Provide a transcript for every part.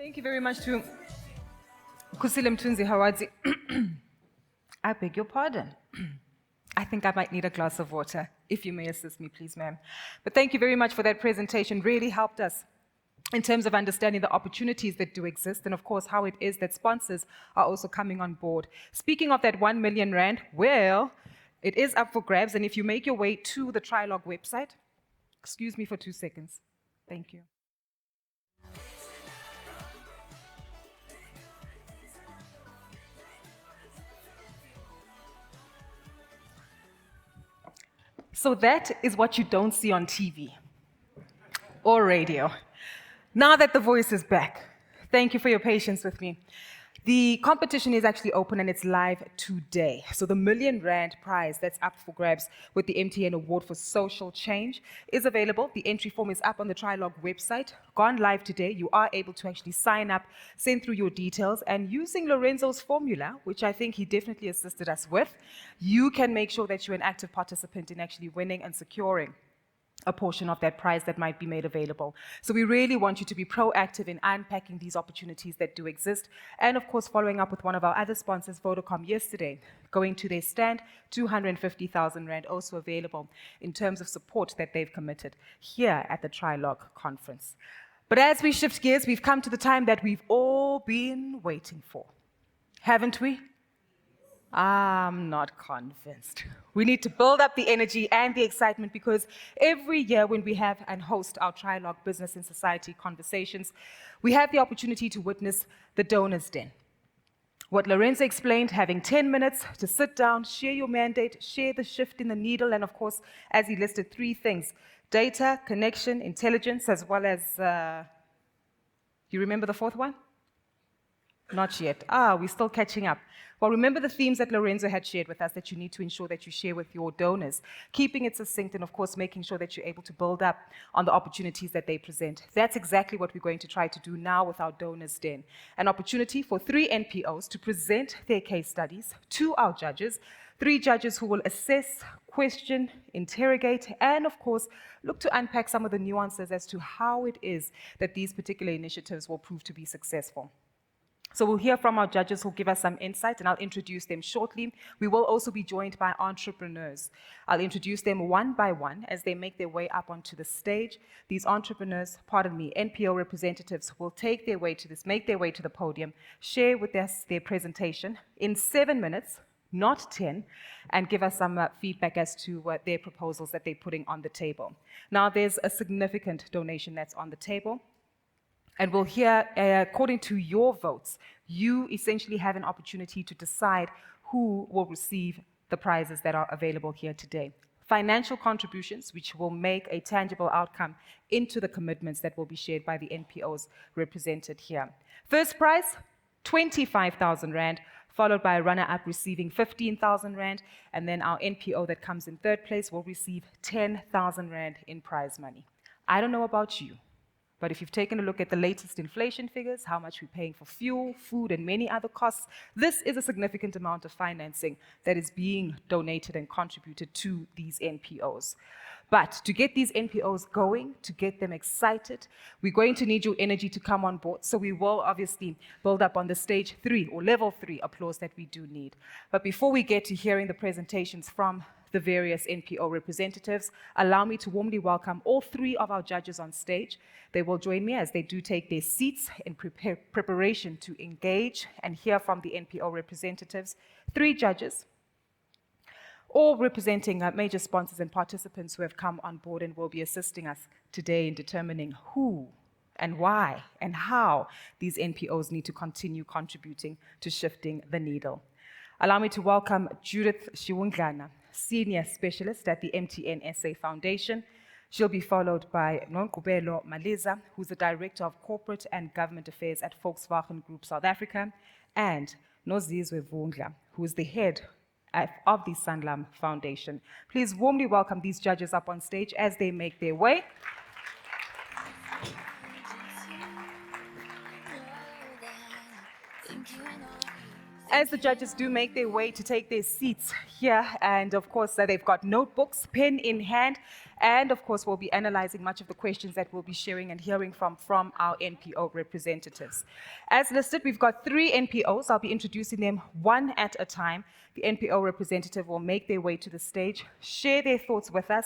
Thank you very much to Kusile Mtunzi Hawadzi. I beg your pardon. I think I might need a glass of water. If you may assist me, please, ma'am. But thank you very much for that presentation. Really helped us in terms of understanding the opportunities that do exist and, of course, how it is that sponsors are also coming on board. Speaking of that 1 million rand, well, it is up for grabs. And if you make your way to the Trialogue website, excuse me for 2 seconds. Thank you. So that is what you don't see on TV or radio. Now that the voice is back, thank you for your patience with me. The competition is actually open and it's live today. So the 1 million rand prize that's up for grabs with the MTN Award for Social Change is available. The entry form is up on the Trialogue website. Gone live today. You are able to actually sign up, send through your details, and using Lorenzo's formula, which I think he definitely assisted us with, you can make sure that you're an active participant in actually winning and securing a portion of that prize that might be made available. So we really want you to be proactive in unpacking these opportunities that do exist. And of course, following up with one of our other sponsors, Vodacom, yesterday, going to their stand, 250,000 Rand also available in terms of support that they've committed here at the Trialogue conference. But as we shift gears, we've come to the time that we've all been waiting for, haven't we? I'm not convinced. We need to build up the energy and the excitement because every year when we have and host our Trialogue Business and Society conversations, we have the opportunity to witness the Donors Den. What Lorenzo explained, having 10 minutes to sit down, share your mandate, share the shift in the needle, and of course, as he listed 3 things, data, connection, intelligence, as well as, you remember the 4th one? Not yet. We're still catching up. Well, remember the themes that Lorenzo had shared with us that you need to ensure that you share with your donors, keeping it succinct and, of course, making sure that you're able to build up on the opportunities that they present. That's exactly what we're going to try to do now with our Donors Den. An opportunity for 3 NPOs to present their case studies to our judges, 3 judges who will assess, question, interrogate, and, of course, look to unpack some of the nuances as to how it is that these particular initiatives will prove to be successful. So we'll hear from our judges who'll give us some insight, and I'll introduce them shortly. We will also be joined by entrepreneurs. I'll introduce them one by one as they make their way up onto the stage. These entrepreneurs, NPO representatives, will make their way to the podium, share with us their presentation in 7 minutes, not 10, and give us some feedback as to their proposals that they're putting on the table. Now, there's a significant donation that's on the table. And we'll hear, according to your votes, you essentially have an opportunity to decide who will receive the prizes that are available here today. Financial contributions, which will make a tangible outcome into the commitments that will be shared by the NPOs represented here. First prize, 25,000 Rand, followed by a runner-up receiving 15,000 Rand, and then our NPO that comes in 3rd place will receive 10,000 Rand in prize money. I don't know about you, but if you've taken a look at the latest inflation figures, how much we're paying for fuel, food, and many other costs, this is a significant amount of financing that is being donated and contributed to these NPOs. But to get these NPOs going, to get them excited, we're going to need your energy to come on board. So we will obviously build up on the stage 3 or level 3 applause that we do need. But before we get to hearing the presentations from the various NPO representatives, allow me to warmly welcome all 3 of our judges on stage. They will join me as they do take their seats in preparation to engage and hear from the NPO representatives. 3 judges, all representing major sponsors and participants who have come on board and will be assisting us today in determining who and why and how these NPOs need to continue contributing to shifting the needle. Allow me to welcome Judith Shiwunglana, Senior Specialist at the MTN SA Foundation. She'll be followed by Nonkubelo Maliza, who's the Director of Corporate and Government Affairs at Volkswagen Group South Africa, and Nozizwe Vundla, who is the head of the Sanlam Foundation. Please warmly welcome these judges up on stage as they make their way. As the judges do make their way to take their seats here, and of course, they've got notebooks, pen in hand, and of course, we'll be analyzing much of the questions that we'll be sharing and hearing from our NPO representatives. As listed, we've got 3 NPOs. I'll be introducing them one at a time. The NPO representative will make their way to the stage, share their thoughts with us,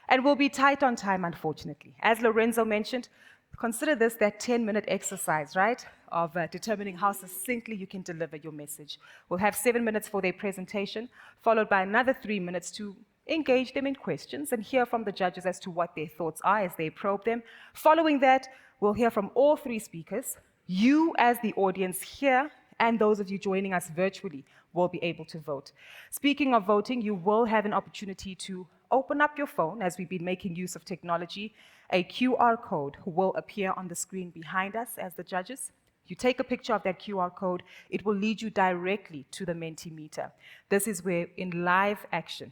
and we'll be tight on time, unfortunately. As Lorenzo mentioned, consider this that 10-minute exercise, right, of determining how succinctly you can deliver your message. We'll have 7 minutes for their presentation, followed by another 3 minutes to engage them in questions and hear from the judges as to what their thoughts are as they probe them. Following that, we'll hear from all 3 speakers. You, as the audience here, and those of you joining us virtually, will be able to vote. Speaking of voting, you will have an opportunity to open up your phone, as we've been making use of technology. A QR code will appear on the screen behind us as the judges. You take a picture of that QR code, it will lead you directly to the Mentimeter. This is where, in live action,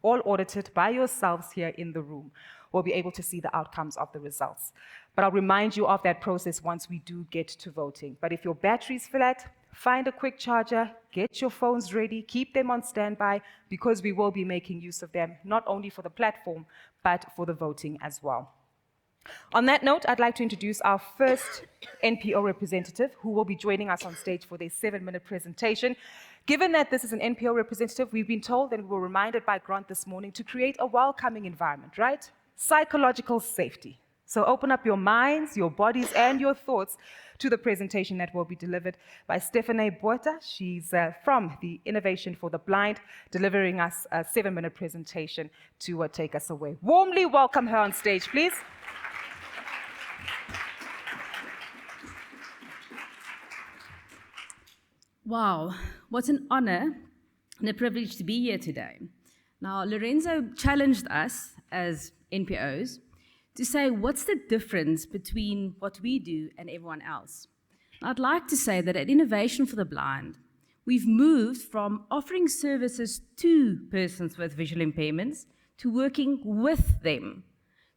all audited by yourselves here in the room, will be able to see the outcomes of the results. But I'll remind you of that process once we do get to voting. But if your battery's flat, find a quick charger, get your phones ready, keep them on standby, because we will be making use of them, not only for the platform, but for the voting as well. On that note, I'd like to introduce our first NPO representative, who will be joining us on stage for their 7-minute presentation. Given that this is an NPO representative, we've been told, and we were reminded by Grant this morning, to create a welcoming environment, right? Psychological safety. So open up your minds, your bodies, and your thoughts to the presentation that will be delivered by Stephanie Botha. She's from the Innovation for the Blind, delivering us a 7-minute presentation to take us away. Warmly welcome her on stage, please. Wow, what an honor and a privilege to be here today. Now, Lorenzo challenged us as NPOs to say, what's the difference between what we do and everyone else? I'd like to say that at Innovation for the Blind, we've moved from offering services to persons with visual impairments to working with them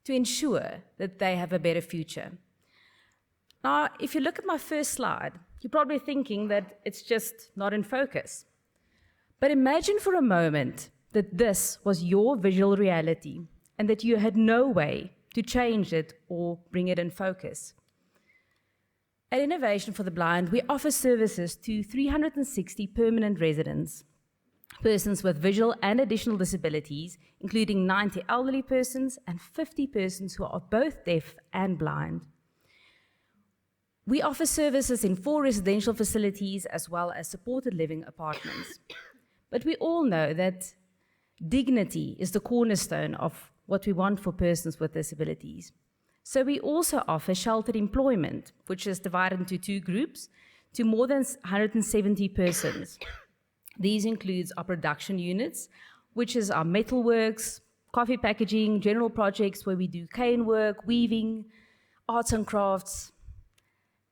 to ensure that they have a better future. Now, if you look at my first slide, you're probably thinking that it's just not in focus. But imagine for a moment that this was your visual reality and that you had no way to change it or bring it in focus. At Innovation for the Blind, we offer services to 360 permanent residents, persons with visual and additional disabilities, including 90 elderly persons and 50 persons who are both deaf and blind. We offer services in 4 residential facilities as well as supported living apartments. But we all know that dignity is the cornerstone of what we want for persons with disabilities. So we also offer sheltered employment, which is divided into 2 groups to more than 170 persons. These includes our production units, which is our metalworks, coffee packaging, general projects where we do cane work, weaving, arts and crafts,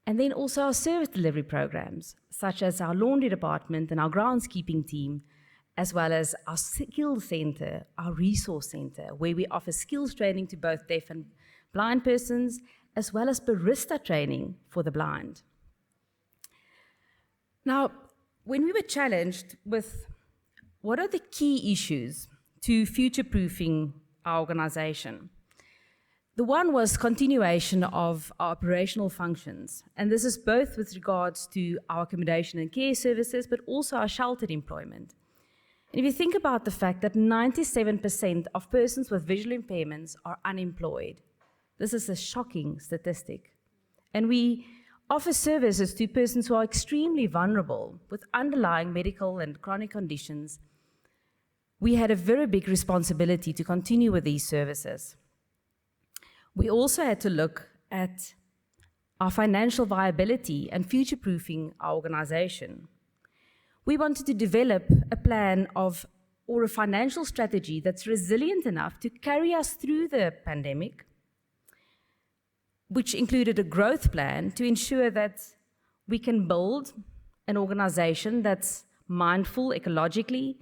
and then also our service delivery programs, such as our laundry department and our groundskeeping team, as well as our skill center, our resource center, where we offer skills training to both deaf and blind persons, as well as barista training for the blind. Now, when we were challenged with what are the key issues to future-proofing our organization, the one was continuation of our operational functions, and this is both with regards to our accommodation and care services, but also our sheltered employment. And if you think about the fact that 97% of persons with visual impairments are unemployed, this is a shocking statistic. And we offer services to persons who are extremely vulnerable with underlying medical and chronic conditions. We had a very big responsibility to continue with these services. We also had to look at our financial viability and future-proofing our organization. We wanted to develop a plan or a financial strategy that's resilient enough to carry us through the pandemic, which included a growth plan to ensure that we can build an organization that's mindful ecologically,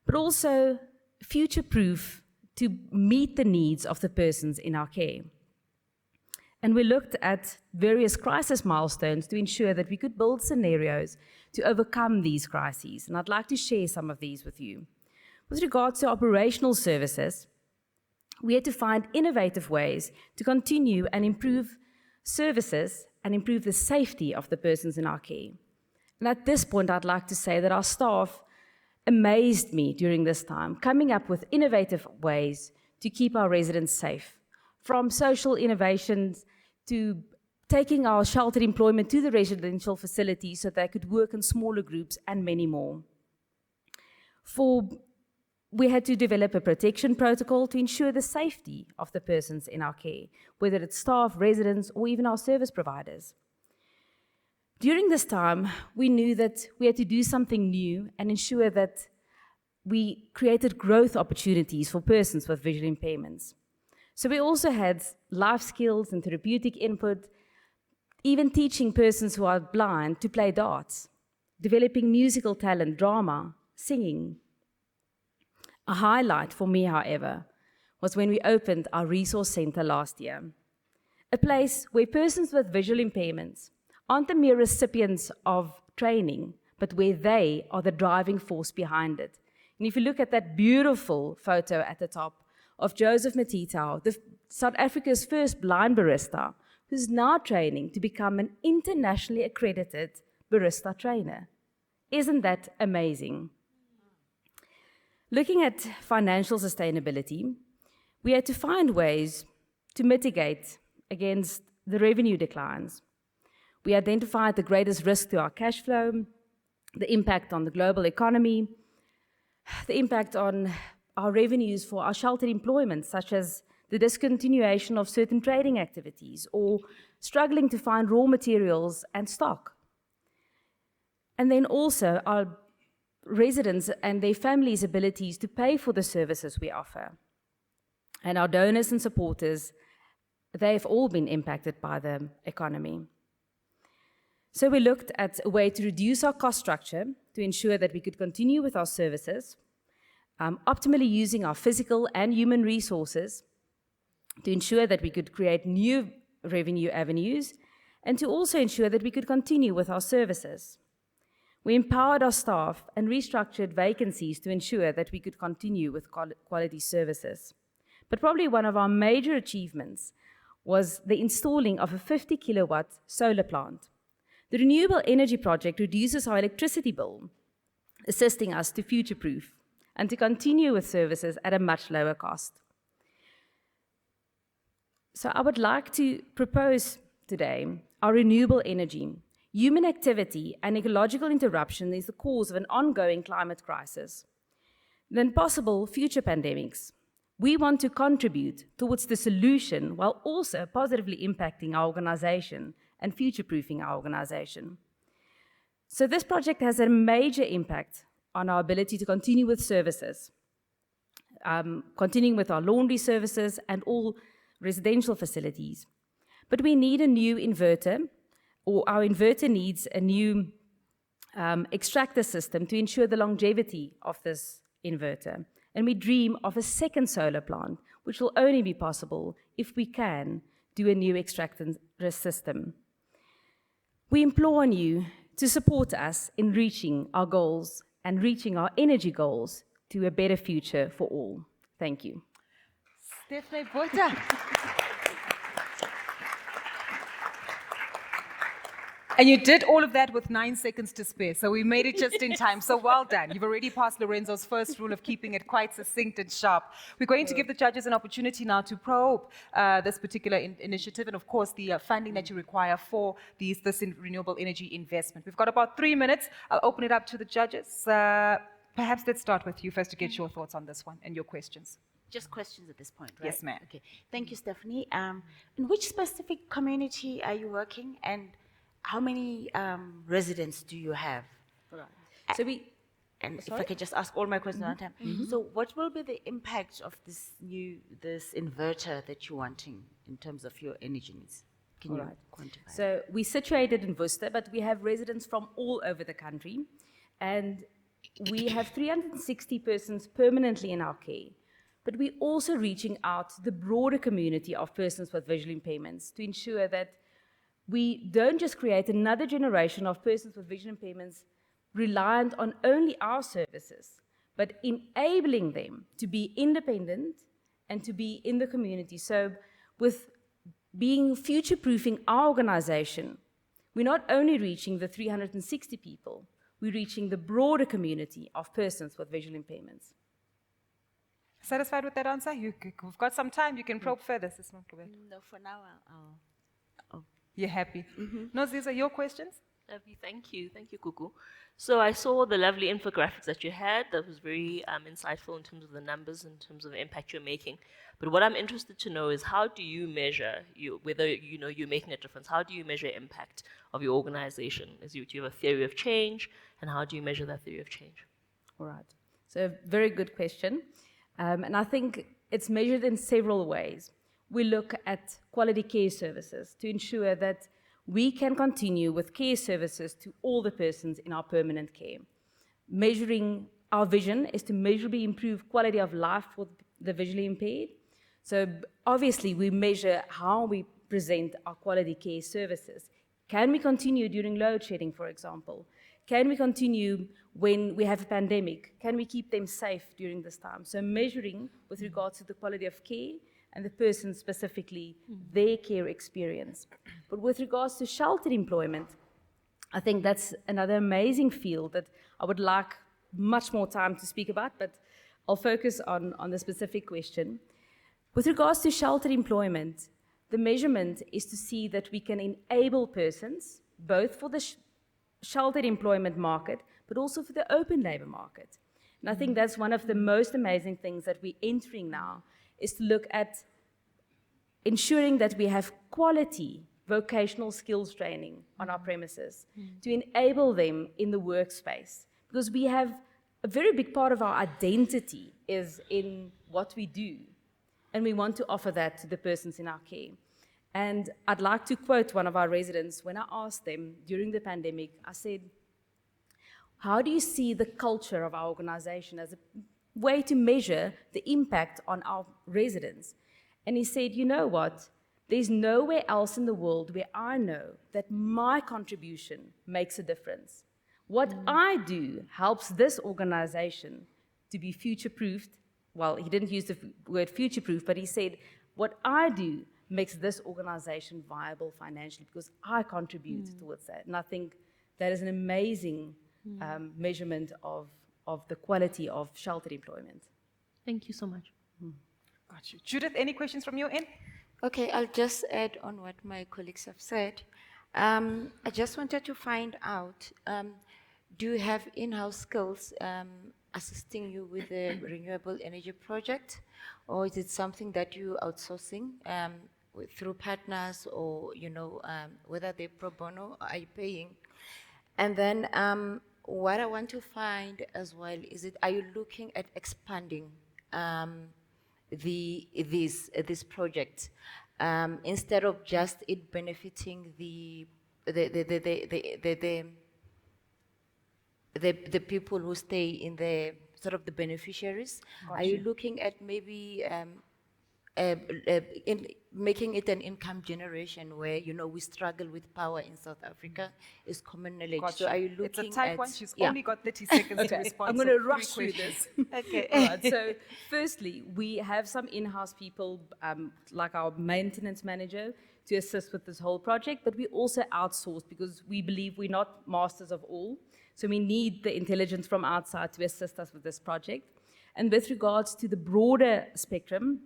but also future-proof to meet the needs of the persons in our care. And we looked at various crisis milestones to ensure that we could build scenarios to overcome these crises. And I'd like to share some of these with you. With regards to operational services, we had to find innovative ways to continue and improve services and improve the safety of the persons in our care. And at this point, I'd like to say that our staff amazed me during this time, coming up with innovative ways to keep our residents safe, from social innovations to taking our sheltered employment to the residential facilities so they could work in smaller groups, and many more. We had to develop a protection protocol to ensure the safety of the persons in our care, whether it's staff, residents, or even our service providers. During this time, we knew that we had to do something new and ensure that we created growth opportunities for persons with visual impairments. So we also had life skills and therapeutic input, even teaching persons who are blind to play darts, developing musical talent, drama, singing. A highlight for me, however, was when we opened our resource center last year, a place where persons with visual impairments aren't the mere recipients of training, but where they are the driving force behind it. And if you look at that beautiful photo at the top of Joseph Matitau, South Africa's first blind barista, who's now training to become an internationally accredited barista trainer. Isn't that amazing? Looking at financial sustainability, we had to find ways to mitigate against the revenue declines. We identified the greatest risk to our cash flow, the impact on the global economy, the impact on our revenues for our sheltered employment, such as the discontinuation of certain trading activities or struggling to find raw materials and stock. And then also our residents and their families' abilities to pay for the services we offer. And our donors and supporters, they've all been impacted by the economy. So we looked at a way to reduce our cost structure to ensure that we could continue with our services, optimally using our physical and human resources to ensure that we could create new revenue avenues, and to also ensure that we could continue with our services. We empowered our staff and restructured vacancies to ensure that we could continue with quality services. But probably one of our major achievements was the installing of a 50-kilowatt solar plant. The renewable energy project reduces our electricity bill, assisting us to future-proof and to continue with services at a much lower cost. So I would like to propose today our renewable energy. Human activity and ecological interruption is the cause of an ongoing climate crisis, then possible future pandemics. We want to contribute towards the solution while also positively impacting our organization and future-proofing our organization. So this project has a major impact on our ability to continue with services, continuing with our laundry services and all residential facilities. But we need a new inverter, or our inverter needs a new extractor system to ensure the longevity of this inverter. And we dream of a second solar plant, which will only be possible if we can do a new extractor system. We implore on you to support us in reaching our goals and reaching our energy goals to a better future for all. Thank you. Stephanie Botha. And you did all of that with 9 seconds to spare, so we made it just in time. So well done. You've already passed Lorenzo's first rule of keeping it quite succinct and sharp. We're going to give the judges an opportunity now to probe this particular initiative and, of course, the funding that you require for this renewable energy investment. We've got about 3 minutes. I'll open it up to the judges. Perhaps let's start with you first to get your thoughts on this one and your questions. Just questions at this point, right? Yes, ma'am. Okay. Thank you, Stephanie. In which specific community are you working, and how many residents do you have? Right. So And if I could just ask all my questions at one time. So what will be the impact of this inverter that you're wanting in terms of your energy needs? Can you quantify? So we're situated in Worcester, but we have residents from all over the country. And we have 360 persons permanently in our care. but we're also reaching out to the broader community of persons with visual impairments to ensure that we don't just create another generation of persons with visual impairments reliant on only our services, but enabling them to be independent and to be in the community. So with being future-proofing our organization, we're not only reaching the 360 people, we're reaching the broader community of persons with visual impairments. Satisfied with that answer? We've got some time. You can probe further, Sis Mokubet. No, for now, You're happy? No, these are your questions? Lovely, thank you. Thank you, Kuku. So I saw the lovely infographics that you had. That was very insightful in terms of the numbers, in terms of the impact you're making. But what I'm interested to know is how do you measure whether you're making a difference? How do you measure impact of your organization? Do you have a theory of change, and how do you measure that theory of change? All right. So very good question. And I think it's measured in several ways. We look at quality care services to ensure that we can continue with care services to all the persons in our permanent care. Measuring our vision is to measurably improve quality of life for the visually impaired. So obviously we measure how we present our quality care services. Can we continue during load shedding, for example? Can we continue when we have a pandemic? Can we keep them safe during this time? So measuring with regards to the quality of care and the person specifically, their care experience. But with regards to sheltered employment, I think that's another amazing field that I would like much more time to speak about, but I'll focus on the specific question. With regards to sheltered employment, the measurement is to see that we can enable persons, both for the sheltered employment market, but also for the open labor market. And I think that's one of the most amazing things that we're entering now, is to look at ensuring that we have quality vocational skills training on our premises to enable them in the workspace. Because we have a very big part of our identity is in what we do, and we want to offer that to the persons in our care. And I'd like to quote one of our residents. When I asked them during the pandemic, I said, how do you see the culture of our organization as a way to measure the impact on our residents? And he said, you know what? There's nowhere else in the world where I know that my contribution makes a difference. What I do helps this organization to be future-proofed. Well, he didn't use the word future-proof, but he said, what I do makes this organization viable financially because I contribute towards that. And I think that is an amazing measurement of the quality of sheltered employment. Thank you so much. Got you. Judith, any questions from your end? Okay, I'll just add on what my colleagues have said. I just wanted to find out, do you have in-house skills assisting you with the renewable energy project, or is it something that you outsourcing through partners, or whether they're pro bono or are you paying? And then what I want to find as well is are you looking at expanding this project instead of just it benefiting the people who stay in the sort of the beneficiaries? Are you looking at maybe in making it an income generation where we struggle with power in South Africa is common knowledge? Got So you. are you looking It's a tight at one. She's only got 30 seconds to respond. I'm going to rush through this. Okay. All right, so firstly, we have some in-house people, like our maintenance manager, to assist with this whole project, but we also outsource because we believe we're not masters of all. So we need the intelligence from outside to assist us with this project. And with regards to the broader spectrum,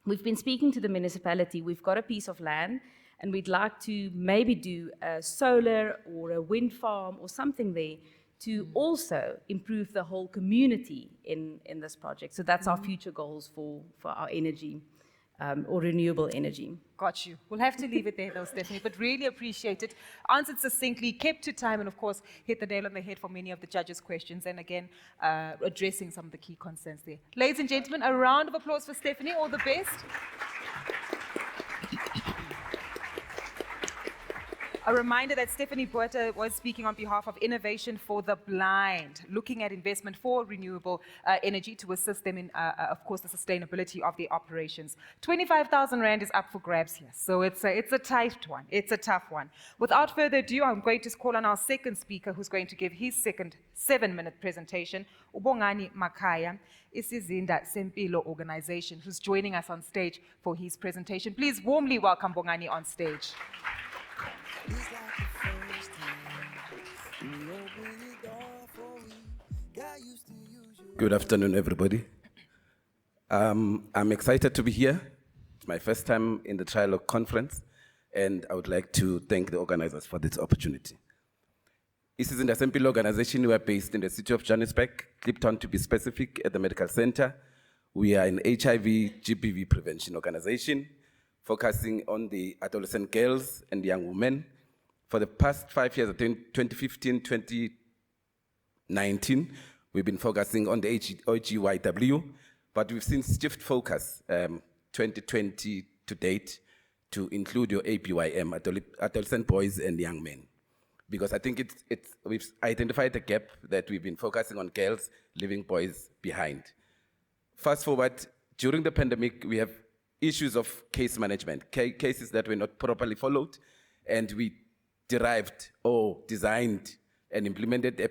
we've been speaking to the municipality. We've got a piece of land, and we'd like to maybe do a solar or a wind farm or something there to also improve the whole community in this project. So that's our future goals for our energy or renewable energy. Got you. We'll have to leave it there, though, Stephanie, but really appreciate it. Answered succinctly, kept to time, and of course, hit the nail on the head for many of the judges' questions, and again, addressing some of the key concerns there. Ladies and gentlemen, a round of applause for Stephanie. All the best. A reminder that Stephanie Buerta was speaking on behalf of Innovation for the Blind, looking at investment for renewable energy to assist them in, of course, the sustainability of their operations. 25,000 Rand is up for grabs here, so it's a tight one. It's a tough one. Without further ado, I'm going to call on our second speaker, who's going to give his second 7-minute presentation, Ubongani Makaya, Isizinda Sempilo Organization, who's joining us on stage for his presentation. Please warmly welcome Bongani on stage. Good afternoon, everybody. I'm excited to be here. It's my first time in the Trialogue conference, and I would like to thank the organizers for this opportunity. This is in the Sempilo organization. We are based in the city of Johannesburg, Clipton to be specific, at the medical center. We are an HIV GBV prevention organization, focusing on the adolescent girls and young women. For the past 5 years, 2015, 2019, we've been focusing on the OGYW, but we've since shift focus 2020 to date to include your ABYM, adolescent boys and young men. Because I think we've identified the gap that we've been focusing on girls, leaving boys behind. Fast forward, during the pandemic, we have issues of case management, cases that were not properly followed, and we derived or designed and implemented a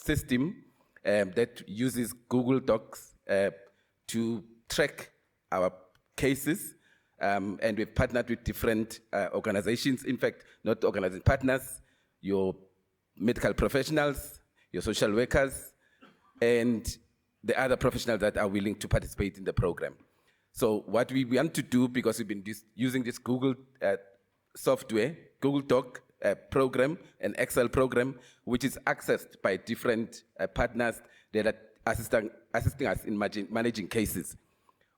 system that uses Google Docs to track our cases, and we've partnered with different organizations, in fact, not organizing partners, your medical professionals, your social workers, and the other professionals that are willing to participate in the program. So what we want to do, because we've been using this Google software, Google Doc program, an Excel program, which is accessed by different partners that are assisting us in managing cases.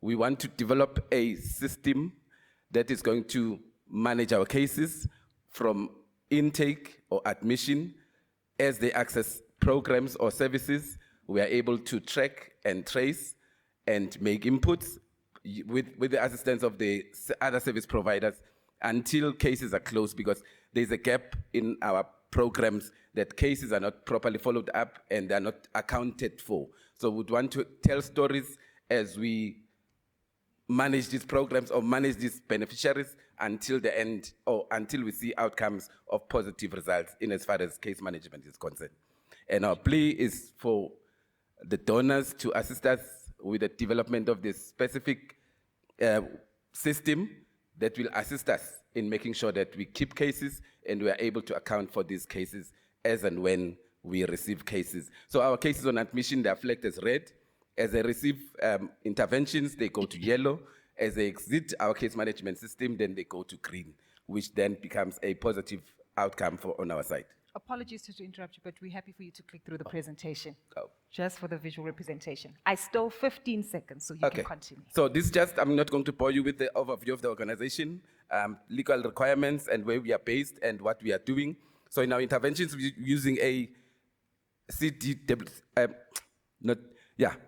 We want to develop a system that is going to manage our cases from intake or admission. As they access programs or services, we are able to track and trace and make inputs with the assistance of the other service providers until cases are closed, because there's a gap in our programs that cases are not properly followed up and they're not accounted for. So we'd want to tell stories as we manage these programs or manage these beneficiaries until the end, or until we see outcomes of positive results in as far as case management is concerned. And our plea is for the donors to assist us with the development of this specific system that will assist us in making sure that we keep cases and we are able to account for these cases as and when we receive cases. So our cases on admission, they are flagged as red. As they receive interventions, they go to yellow. As they exit our case management system, then they go to green, which then becomes a positive outcome on our side. Apologies to interrupt you, but we're happy for you to click through the presentation. Just for the visual representation. I stole 15 seconds, so you can continue. So this I'm not going to bore you with the overview of the organization, legal requirements and where we are based and what we are doing. So in our interventions, we're using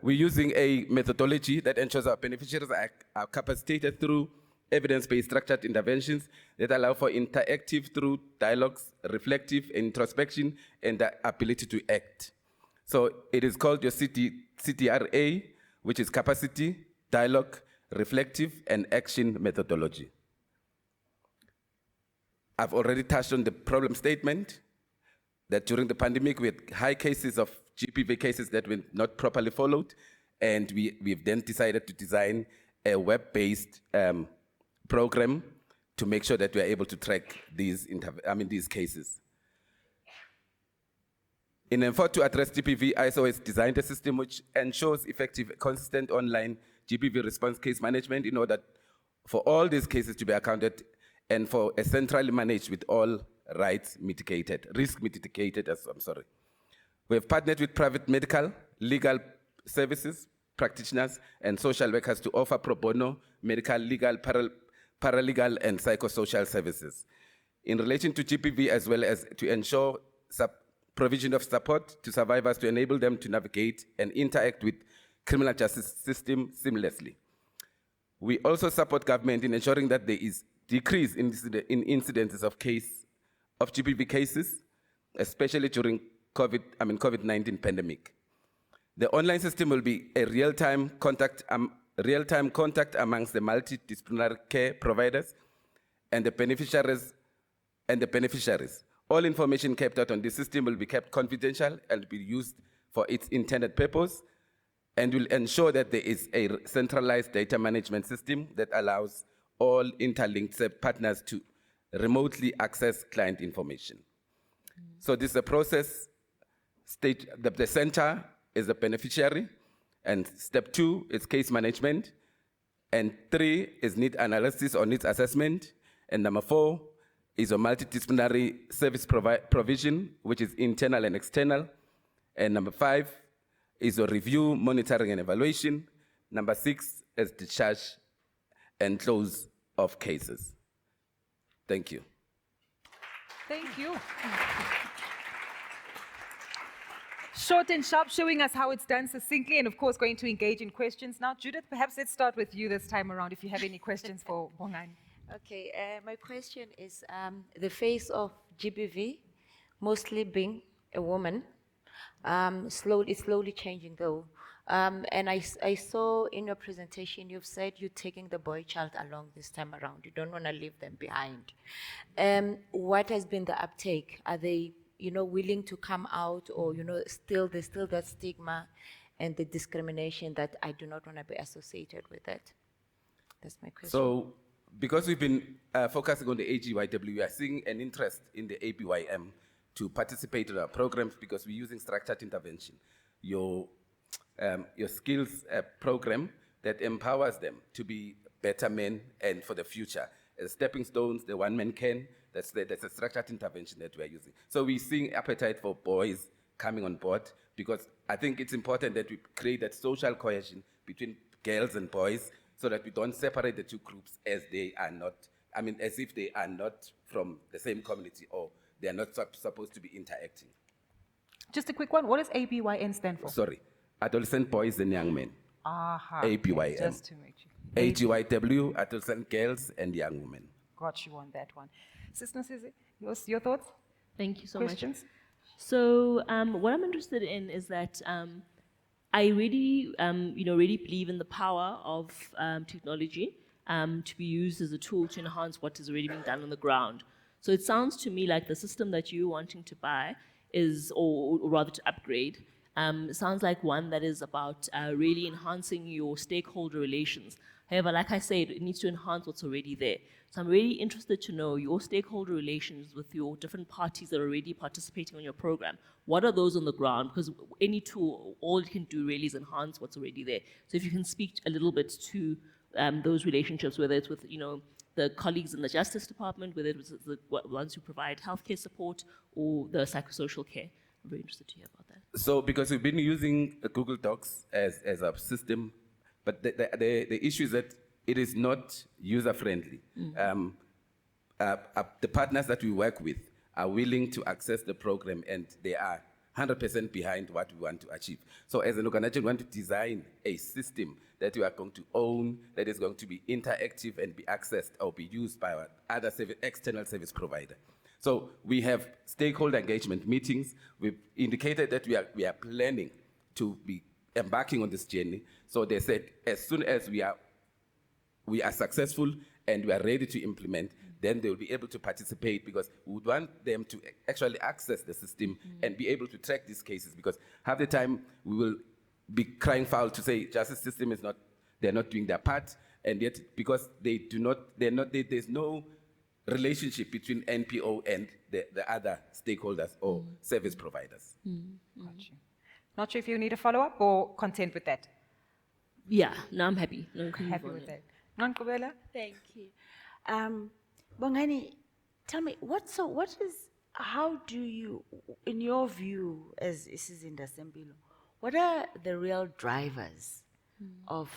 we're using a methodology that ensures our beneficiaries are capacitated through evidence-based structured interventions that allow for interactive through dialogues, reflective introspection, and the ability to act. So it is called your CTRA, which is capacity, dialogue, reflective, and action methodology. I've already touched on the problem statement, that during the pandemic we had high cases of GPV cases that were not properly followed, and we've then decided to design a web-based program to make sure that we are able to track these cases. In an effort to address GPV, ISO has designed a system which ensures effective, consistent online GPV response case management in order for all these cases to be accounted and for a centrally managed with all rights mitigated, risk mitigated, We have partnered with private medical, legal services, practitioners, and social workers to offer pro bono, medical, legal, paralegal, and psychosocial services. In relation to GPV, as well as to ensure provision of support to survivors to enable them to navigate and interact with criminal justice system seamlessly. We also support government in ensuring that there is decrease in incidences of case of GBV cases, especially during COVID-19 pandemic. The online system will be a real-time contact amongst the multidisciplinary care providers and the beneficiaries. All information kept out on this system will be kept confidential and be used for its intended purpose, and will ensure that there is a centralized data management system that allows all interlinked partners to remotely access client information. So this is a process. The center is the beneficiary, and step 2 is case management, and 3 is need analysis or needs assessment, and number 4 is a multidisciplinary service provision, which is internal and external, and number 5 is a review, monitoring, and evaluation. Number 6 is discharge and close of cases. Thank you. Thank you. Short and sharp, showing us how it's done succinctly, and of course going to engage in questions now. Judith, perhaps let's start with you this time around if you have any questions for Bongani. Okay, my question is the face of GBV, mostly being a woman, it's slowly changing though. And I saw in your presentation, you've said you're taking the boy child along this time around. You don't want to leave them behind. What has been the uptake? Are they, willing to come out, or, there's still that stigma and the discrimination that I do not want to be associated with that? That's my question. So, because we've been focusing on the AGYW, we are seeing an interest in the ABYM to participate in our programs because we're using structured intervention. Your skills program that empowers them to be better men and for the future. As stepping stones, the one man can, that's a structured intervention that we're using. So we're seeing appetite for boys coming on board because I think it's important that we create that social cohesion between girls and boys so that we don't separate the two groups as they are not, as if they are not from the same community or they are not supposed to be interacting. Just a quick one. What does ABYN stand for? Sorry, Adolescent Boys and Young Men. Aha. ABYN. Just to make sure. AGYW, Adolescent Girls and Young Women. Got you on that one. Sister Sizi, your thoughts? Thank you so Questions? much. So what I'm interested in is that I really, really believe in the power of technology to be used as a tool to enhance what is already being done on the ground. So it sounds to me like the system that you're wanting to buy is, or rather to upgrade, sounds like one that is about really enhancing your stakeholder relations. However, like I said, it needs to enhance what's already there. So I'm really interested to know your stakeholder relations with your different parties that are already participating on your program. What are those on the ground? Because any tool, all it can do really is enhance what's already there. So if you can speak a little bit to those relationships, whether it's with, the colleagues in the Justice Department, whether it's the ones who provide healthcare support or the psychosocial care. I'm very interested to hear about that. So because we've been using Google Docs as a system, but the issue is that it is not user-friendly. The partners that we work with are willing to access the program and they are 100% behind what we want to achieve. So as an organization, we want to design a system that we are going to own, that is going to be interactive and be accessed or be used by our other external service provider. So we have stakeholder engagement meetings. We've indicated that we are planning to be embarking on this journey. So they said as soon as we are successful and we are ready to implement, then they will be able to participate because we would want them to actually access the system and be able to track these cases, because half the time we will be crying foul to say justice system is not, they're not doing their part, and yet because there's no relationship between NPO and the other stakeholders or service providers. Got you. Not sure if you need a follow-up or content with that. Yeah, no, I'm happy. No, Happy with that. Nonkobela? Thank you. Bongani, tell me, how do you, in your view as Isizinda Sempilo, what are the real drivers of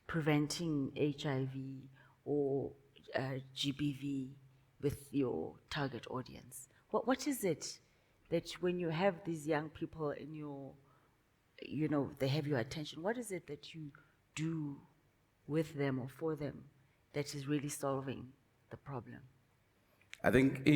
preventing HIV or GBV with your target audience? What is it that when you have these young people in your, they have your attention, what is it that you do with them or for them that is really solving the problem? I think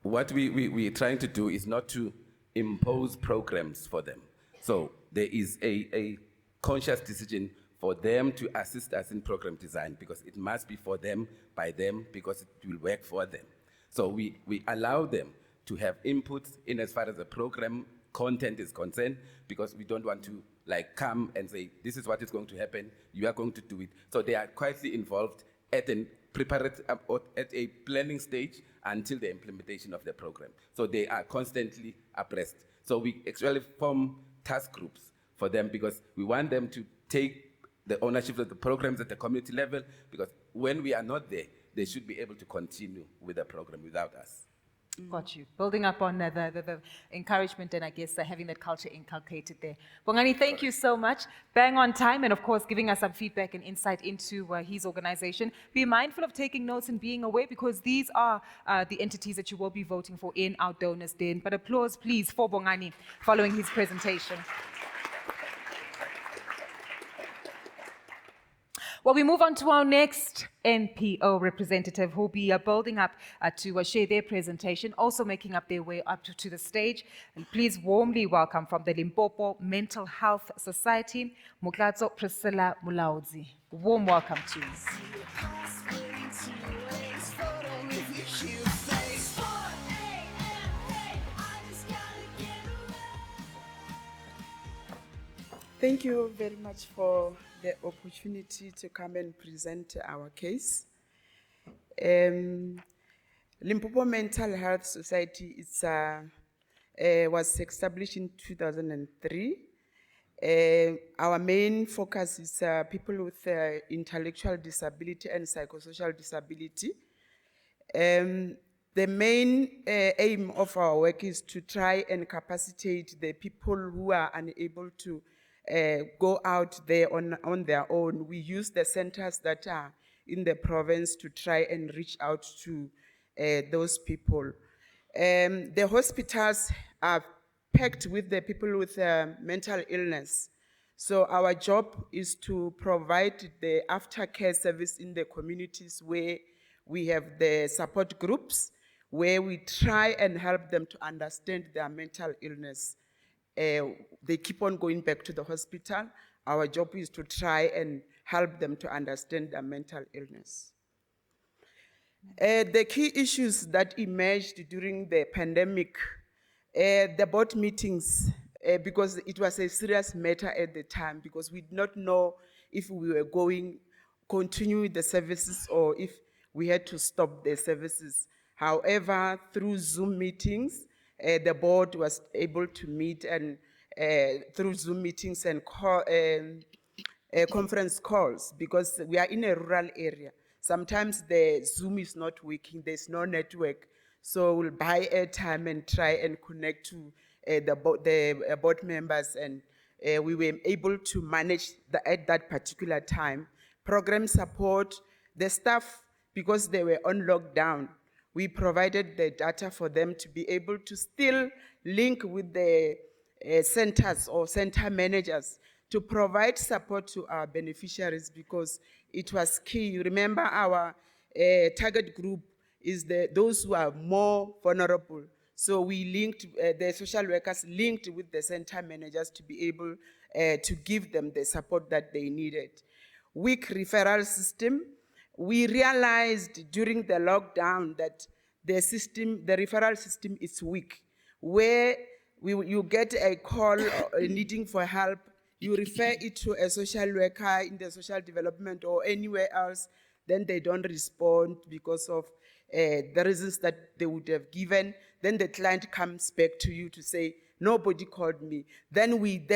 what we're trying to do is not to impose programs for them. So there is a conscious decision for them to assist us in program design because it must be for them, by them, because it will work for them. So we allow them to have inputs in as far as the program content is concerned because we don't want to like come and say, this is what is going to happen, you are going to do it. So they are quietly involved at an or at a planning stage until the implementation of the program. So they are constantly abreast. So we actually form task groups for them because we want them to take the ownership of the programs at the community level because when we are not there, they should be able to continue with the program without us. Got you. Building up on the encouragement and I guess having that culture inculcated there. Bongani, thank you so much. Bang on time and of course giving us some feedback and insight into his organization. Be mindful of taking notes and being aware because these are the entities that you will be voting for in our donors den. But applause please for Bongani following his presentation. Well, we move on to our next NPO representative who will be building up to share their presentation, also making up their way up to the stage. And please warmly welcome from the Limpopo Mental Health Society, Muklatso Priscilla Mulaudzi. Warm welcome to you. Thank you very much for the opportunity to come and present our case. Limpopo Mental Health Society was established in 2003. Our main focus is people with intellectual disability and psychosocial disability. The main aim of our work is to try and capacitate the people who are unable to go out there on their own. We use the centers that are in the province to try and reach out to those people. The hospitals are packed with the people with mental illness. So our job is to provide the aftercare service in the communities where we have the support groups, where we try and help them to understand their mental illness. They keep on going back to the hospital. Our job is to try and help them to understand their mental illness. The key issues that emerged during the pandemic, the board meetings, because it was a serious matter at the time, because we did not know if we were continue with the services or if we had to stop the services. However, through Zoom meetings, the board was able to meet and through Zoom meetings and conference calls because we are in a rural area. Sometimes the Zoom is not working, there's no network. So we'll buy airtime and try and connect to the board members and we were able to manage at that particular time. Program support, the staff, because they were on lockdown, we provided the data for them to be able to still link with the centers or center managers to provide support to our beneficiaries because it was key. You remember our target group is those who are more vulnerable. So we linked, the social workers linked with the center managers to be able to give them the support that they needed. Weak referral system. We realized during the lockdown that the referral system is weak, where you get a call needing for help, you refer it to a social worker in the social development or anywhere else, then they don't respond because of the reasons that they would have given. Then the client comes back to you to say, nobody called me. Then we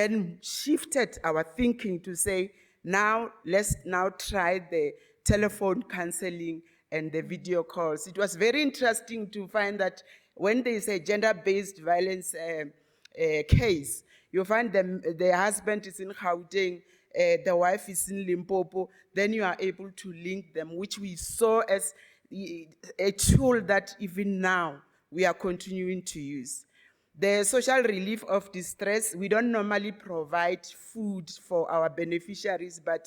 shifted our thinking to say, let's try the telephone counseling and the video calls. It was very interesting to find that when there is a gender-based violence case, you find the husband is in Gauteng, the wife is in Limpopo, then you are able to link them, which we saw as a tool that even now we are continuing to use. The social relief of distress, we don't normally provide food for our beneficiaries, but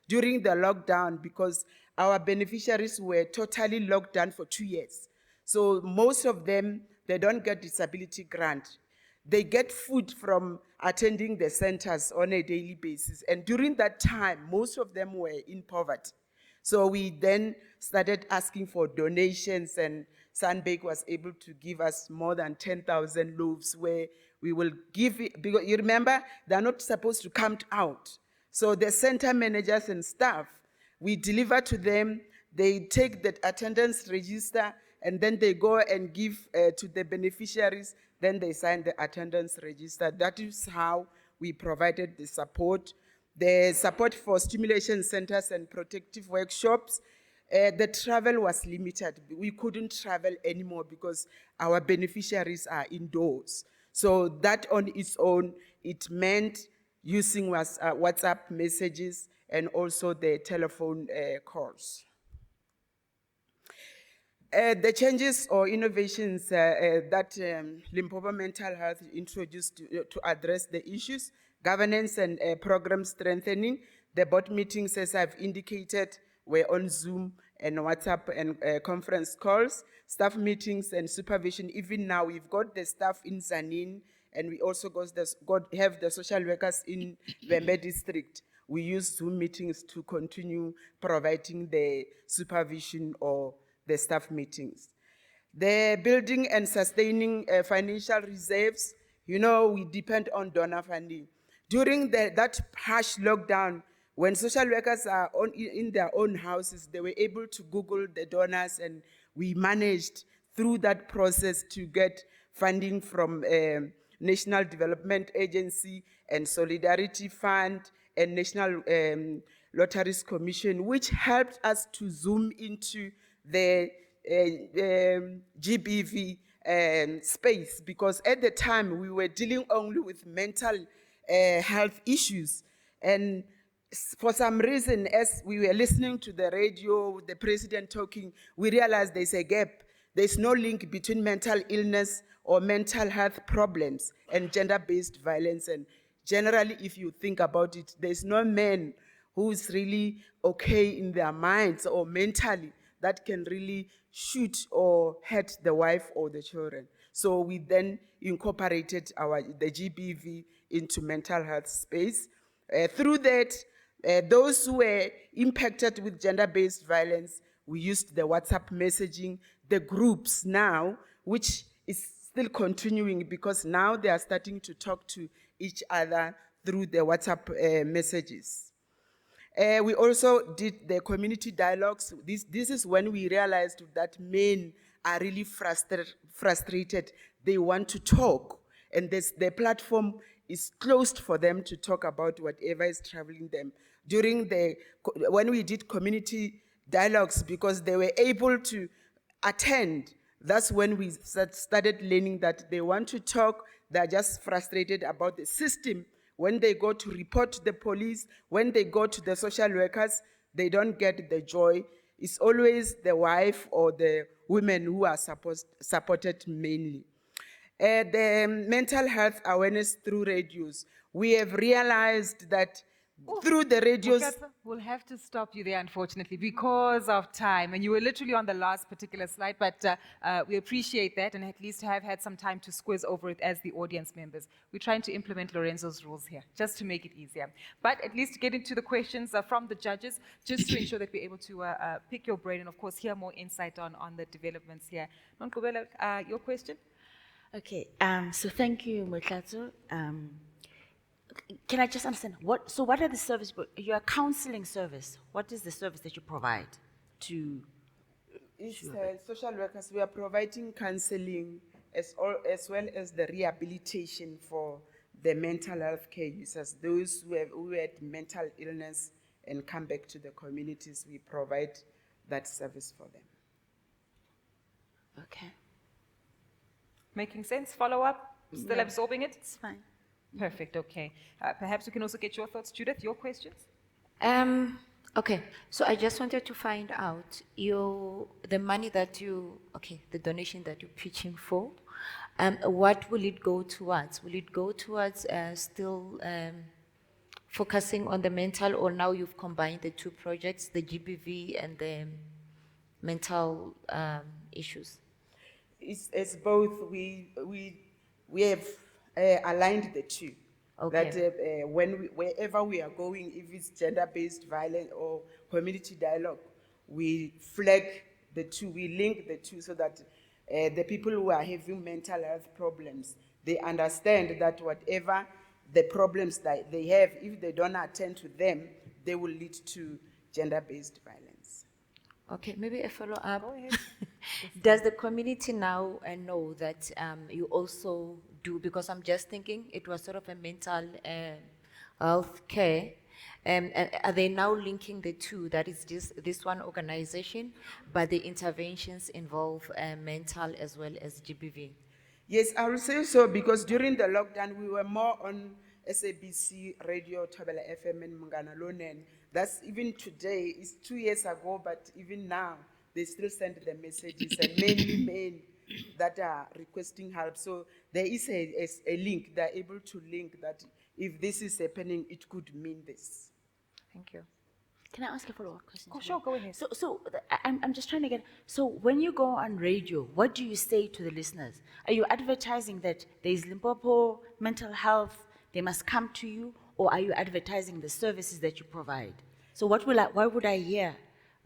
during the lockdown, because our beneficiaries were totally locked down for 2 years. So most of them, they don't get disability grant. They get food from attending the centers on a daily basis. And during that time, most of them were in poverty. So we then started asking for donations, and Sandbake was able to give us more than 10,000 loaves, where we will give it, because you remember, they're not supposed to come out. So the center managers and staff, we deliver to them, they take the attendance register, and then they go and give to the beneficiaries, then they sign the attendance register. That is how we provided the support. The support for stimulation centers and protective workshops, the travel was limited. We couldn't travel anymore because our beneficiaries are indoors. So that on its own, it meant using WhatsApp messages and also the telephone calls. The changes or innovations that Limpopo Mental Health introduced to address the issues, governance and program strengthening. The board meetings, as I've indicated, were on Zoom and WhatsApp and conference calls. Staff meetings and supervision. Even now, we've got the staff in Zanin, and we also have the social workers in Vembe district. We use Zoom meetings to continue providing the supervision or the staff meetings. The building and sustaining financial reserves, you know, we depend on donor funding. During that harsh lockdown, when social workers are in their own houses, they were able to Google the donors, and we managed through that process to get funding from National Development Agency and Solidarity Fund and National Lotteries Commission, which helped us to zoom into the GBV space, because at the time we were dealing only with mental health issues. And for some reason, as we were listening to the radio, the president talking, we realized there's a gap. There's no link between mental illness or mental health problems and gender-based violence. And generally, if you think about it, there's no man who's really okay in their minds or mentally that can really shoot or hurt the wife or the children. So we then incorporated the GBV into mental health space. Through that, those who were impacted with gender-based violence, we used the WhatsApp messaging, the groups now, which is still continuing because now they are starting to talk to each other through the WhatsApp messages. We also did the community dialogues. This is when we realized that men are really frustrated. They want to talk, and the platform is closed for them to talk about whatever is troubling them. When we did community dialogues, because they were able to attend, that's when we started learning that they want to talk, they're just frustrated about the system. When they go to report to the police, when they go to the social workers, they don't get the joy. It's always the wife or the women who are supported mainly. The mental health awareness through radios. We have realized that through the radios. Mokata, we'll have to stop you there, unfortunately, because of time. And you were literally on the last particular slide, but we appreciate that, and at least have had some time to squiz over it as the audience members. We're trying to implement Lorenzo's rules here, just to make it easier. But at least get into the questions from the judges, just to ensure that we're able to pick your brain and, of course, hear more insight on the developments here. Nonkubela, your question? Okay, so thank you, Mokata. Can I just understand, what are the services? You're a counseling service. What is the service that you provide to? It's social workers. We are providing counseling as well as the rehabilitation for the mental health care users, those who had mental illness and come back to the communities. We provide that service for them. Okay. Making sense? Follow up? Still absorbing it? It's fine. Perfect, okay. Perhaps we can also get your thoughts, Judith, your questions? Okay, so I just wanted to find out the money that the donation that you're pitching for, what will it go towards? Will it go towards still focusing on the mental, or now you've combined the two projects, the GBV and the mental issues? It's both. We have aligned the two. Okay. That wherever we are going, if it's gender-based violence or community dialogue, we flag the two, we link the two so that the people who are having mental health problems, they understand that whatever the problems that they have, if they don't attend to them, they will lead to gender-based violence. Okay, maybe a follow-up. Go ahead. Does the community now know that you also do, because I'm just thinking it was sort of a mental health care, and are they now linking the two, that is just this one organization, but the interventions involve mental as well as GBV? Yes, I will say so because during the lockdown, we were more on SABC radio, Tabela FM and Mungana Lonen. That's even today, it's 2 years ago, but even now, they still send the messages and mainly men that are requesting help. So there is a link, they're able to link that if this is happening, it could mean this. Thank you. Can I ask a follow-up question? Oh, sure, go ahead. I'm just trying to get, so when you go on radio, what do you say to the listeners? Are you advertising that there is Limpopo mental health, they must come to you, or are you advertising the services that you provide? So what would I hear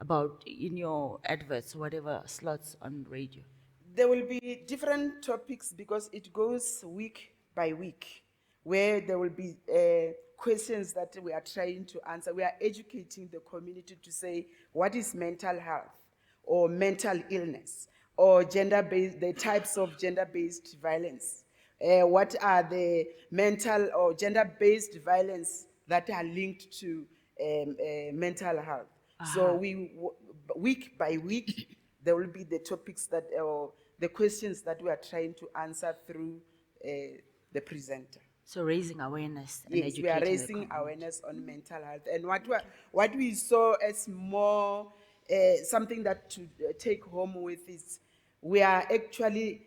about in your adverts, whatever slots on radio? There will be different topics because it goes week by week, where there will be questions that we are trying to answer. We are educating the community to say, what is mental health or mental illness or gender-based, the types of gender-based violence? What are the mental or gender-based violence that are linked to mental health? So week by week, there will be the topics that, or the questions that we are trying to answer through the presenter. So raising awareness and Yes, we are educating the raising community. awareness on mental health. And what we saw as more something that to take home with is we are actually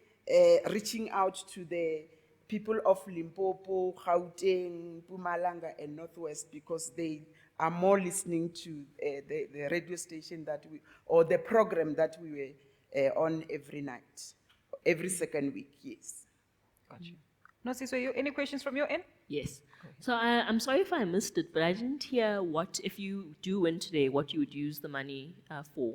reaching out to the people of Limpopo, Gauteng, Mpumalanga, and Northwest because they are more listening to the radio station that or the program that we were on every night, every second week, yes. Got you. No, Siswe, any questions from your end? Yes. So I'm sorry if I missed it, but I didn't hear what, if you do win today, what you would use the money for.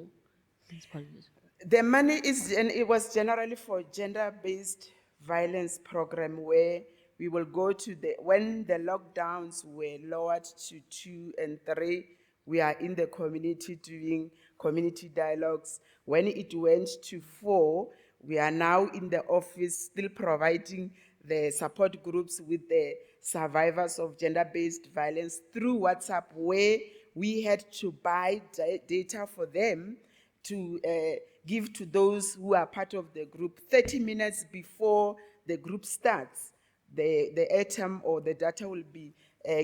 Please, apologies. The money is, and it was generally for gender-based violence program where we will go to when the lockdowns were lowered to 2 and 3, we are in the community doing community dialogues. When it went to 4, we are now in the office still providing the support groups with the survivors of gender-based violence through WhatsApp, where we had to buy data for them to give to those who are part of the group 30 minutes before the group starts. The airtime or the data will be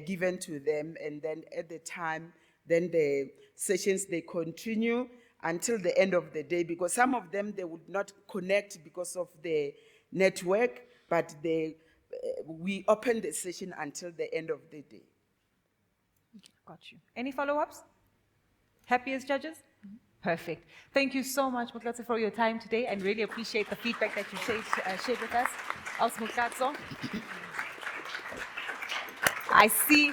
given to them, and then at the time, then the sessions, they continue until the end of the day, because some of them, they would not connect because of the network, but we open the session until the end of the day. Got you. Any follow-ups? Happy as judges? Perfect. Thank you so much, Moklatso, for your time today, and really appreciate the feedback that you shared with us. Moklatso. I see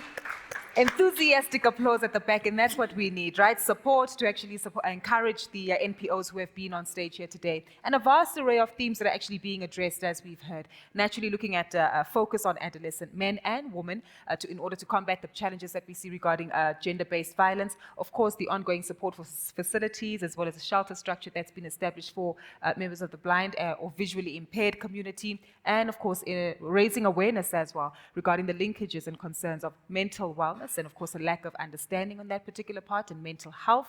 enthusiastic applause at the back, and that's what we need, right? Support to actually encourage the NPOs who have been on stage here today. And a vast array of themes that are actually being addressed, as we've heard. Naturally looking at a focus on adolescent men and women in order to combat the challenges that we see regarding gender-based violence. Of course, the ongoing support for facilities, as well as a shelter structure that's been established for members of the blind or visually impaired community. And of course, raising awareness as well regarding the linkages and concerns of mental wellness, and of course a lack of understanding on that particular part, and mental health,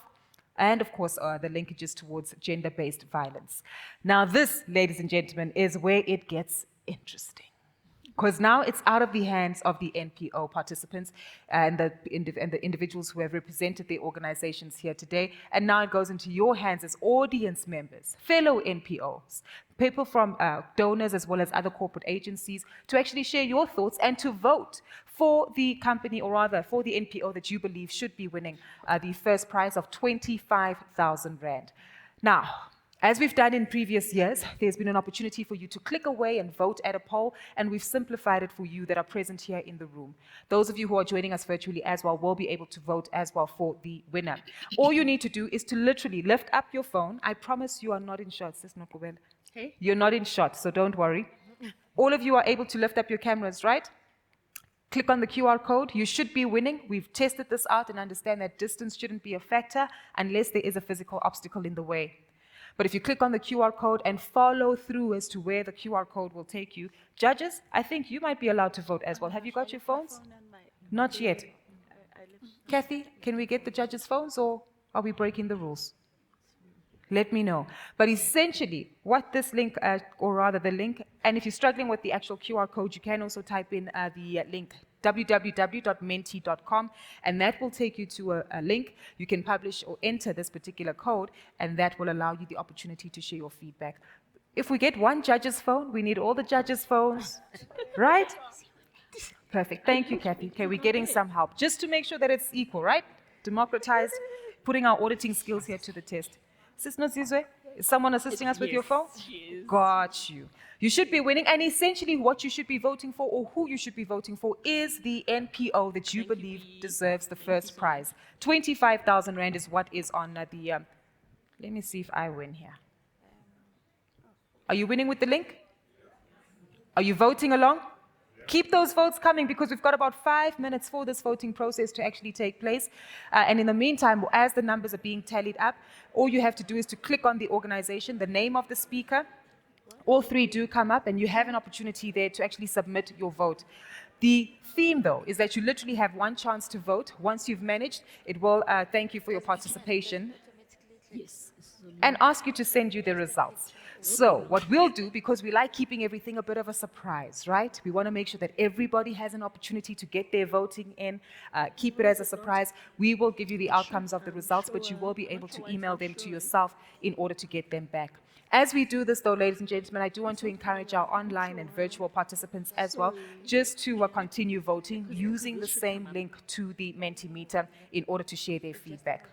and of course the linkages towards gender-based violence. Now this, ladies and gentlemen, is where it gets interesting. Because now it's out of the hands of the NPO participants and the individuals who have represented their organizations here today. And now it goes into your hands as audience members, fellow NPOs, people from donors as well as other corporate agencies, to actually share your thoughts and to vote for the company, or rather for the NPO that you believe should be winning the first prize of 25,000 Rand. Now, As we've done in previous years, there's been an opportunity for you to click away and vote at a poll, and we've simplified it for you that are present here in the room. Those of you who are joining us virtually as well will be able to vote as well for the winner. All you need to do is to literally lift up your phone. I promise you are not in shots. This is not Gobela. Hey. You're not in shots, so don't worry. All of you are able to lift up your cameras, right? Click on the QR code. You should be winning. We've tested this out and understand that distance shouldn't be a factor unless there is a physical obstacle in the way. But if you click on the QR code and follow through as to where the QR code will take you, judges, I think you might be allowed to vote as well. Have you got your phones? Not yet. Kathy, can we get the judges' phones, or are we breaking the rules? Let me know. But essentially, what this link, or rather the link, and if you're struggling with the actual QR code, you can also type in the link www.menti.com, and that will take you to a link. You can publish or enter this particular code, and that will allow you the opportunity to share your feedback. If we get one judge's phone, we need all the judges' phones, right? Perfect. Thank you, Kathy. Okay, we're getting some help. Just to make sure that it's equal, right? Democratized, putting our auditing skills here to the test. Sis Nozizwe, is someone assisting us with your phone? Yes. Got you. You should be winning, and essentially what you should be voting for, or who you should be voting for, is the NPO that you believe deserves the first prize. 25,000 Rand is what is on the, let me see if I win here. Are you winning with the link? Are you voting along? Keep those votes coming, because we've got about 5 minutes for this voting process to actually take place. And in the meantime, as the numbers are being tallied up, all you have to do is to click on the organization, the name of the speaker. All three do come up, and you have an opportunity there to actually submit your vote. The theme, though, is that you literally have one chance to vote. Once you've managed, it will thank you for your participation and ask you to send you the results. So what we'll do, because we like keeping everything a bit of a surprise, right? We want to make sure that everybody has an opportunity to get their voting in, keep it as a surprise. We will give you the outcomes of the results, but you will be able to email them to yourself in order to get them back. As we do this, though, ladies and gentlemen, I do want to encourage our online and virtual participants as well, just to continue voting using the same link to the Mentimeter in order to share their feedback.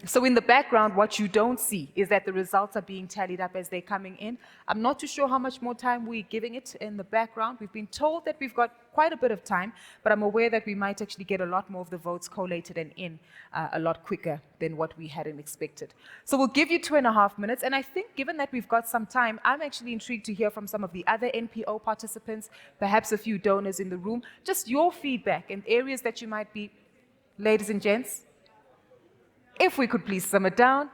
So in the background, what you don't see is that the results are being tallied up as they're coming in. I'm not too sure how much more time we're giving it in the background. We've been told that we've got quite a bit of time, but I'm aware that we might actually get a lot more of the votes collated and in a lot quicker than what we hadn't expected. So we'll give you 2.5 minutes, and I think given that we've got some time, I'm actually intrigued to hear from some of the other NPO participants, perhaps a few donors in the room, just your feedback and areas that you might be, ladies and gents, if we could please simmer down,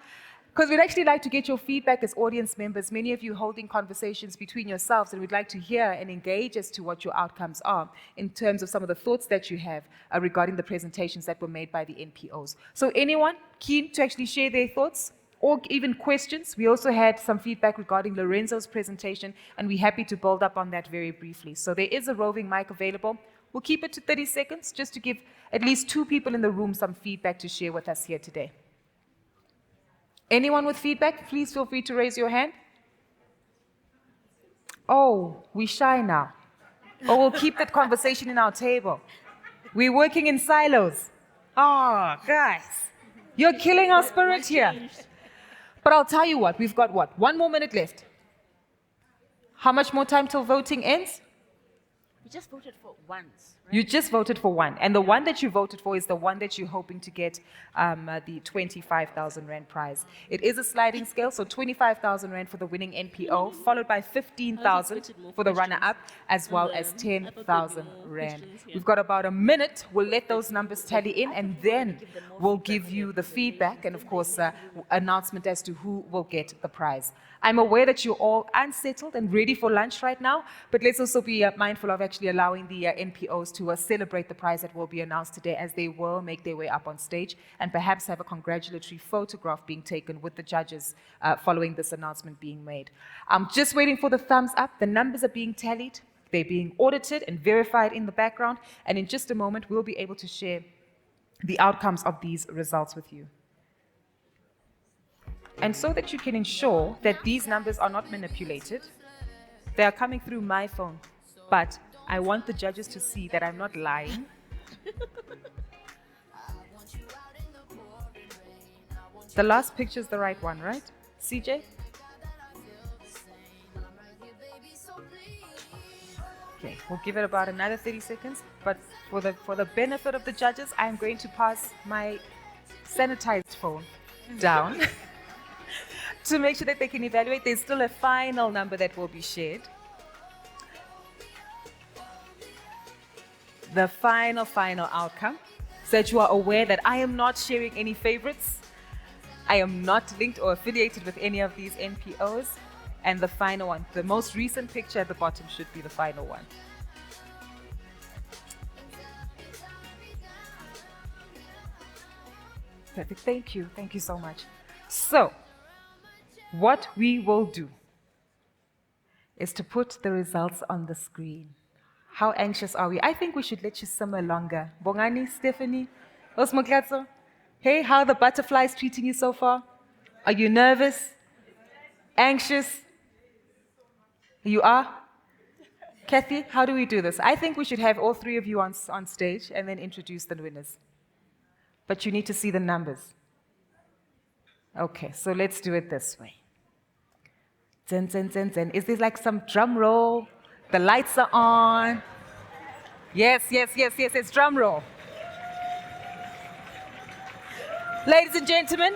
because we'd actually like to get your feedback as audience members, many of you holding conversations between yourselves, and we'd like to hear and engage as to what your outcomes are in terms of some of the thoughts that you have regarding the presentations that were made by the NPOs. So anyone keen to actually share their thoughts or even questions? We also had some feedback regarding Lorenzo's presentation, and we're happy to build up on that very briefly. So there is a roving mic available. We'll keep it to 30 seconds just to give at least 2 people in the room some feedback to share with us here today. Anyone with feedback, please feel free to raise your hand. Oh, we're shy now. Oh, we'll keep that conversation in our table. We're working in silos. Oh, guys, you're killing our spirit here. But I'll tell you what, we've got what? 1 more minute left. How much more time till voting ends? We just voted for once, right? You just voted for one, and the one that you voted for is the one that you're hoping to get the 25,000 Rand prize. It is a sliding scale, so 25,000 Rand for the winning NPO, followed by 15,000 for the runner-up, as well as 10,000 Rand. We've got about a minute. We'll let those numbers tally in, and then we'll give you the feedback and, of course, announcement as to who will get the prize. I'm aware that you're all unsettled and ready for lunch right now, but let's also be mindful of actually allowing the NPOs to celebrate the prize that will be announced today, as they will make their way up on stage and perhaps have a congratulatory photograph being taken with the judges following this announcement being made. I'm just waiting for the thumbs up. The numbers are being tallied. They're being audited and verified in the background, and in just a moment, we'll be able to share the outcomes of these results with you. And so that you can ensure that these numbers are not manipulated, they are coming through my phone. But I want the judges to see that I'm not lying. The last picture is the right one, right? CJ? Okay, we'll give it about another 30 seconds. But for the benefit of the judges, I'm going to pass my sanitized phone down to make sure that they can evaluate. There's still a final number that will be shared. The final outcome, so that you are aware that I am not sharing any favorites. I am not linked or affiliated with any of these NPOs. And the final one, the most recent picture at the bottom should be the final one. Perfect, thank you so much. So, what we will do is to put the results on the screen. How anxious are we? I think we should let you simmer longer. Bongani, Stephanie, Osmoklatso, hey, how are the butterflies treating you so far? Are you nervous? Anxious? You are? Kathy, how do we do this? I think we should have all three of you on stage and then introduce the winners. But you need to see the numbers. Okay, so let's do it this way. Zen, zen, zen, zen. Is this like some drum roll? The lights are on. Yes, it's drum roll. Ladies and gentlemen,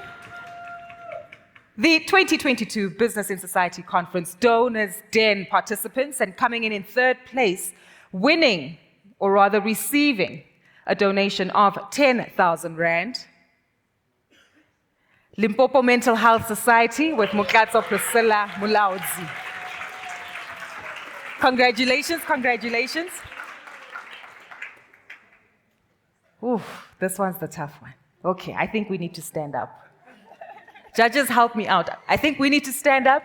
the 2022 Business in Society Conference Donors Den participants, and coming in third place, winning, or rather receiving, a donation of 10,000 Rand. Limpopo Mental Health Society with Mokatso Priscilla Mulaudzi. Congratulations. Ooh, this one's the tough one. Okay, I think we need to stand up. Judges, help me out. I think we need to stand up.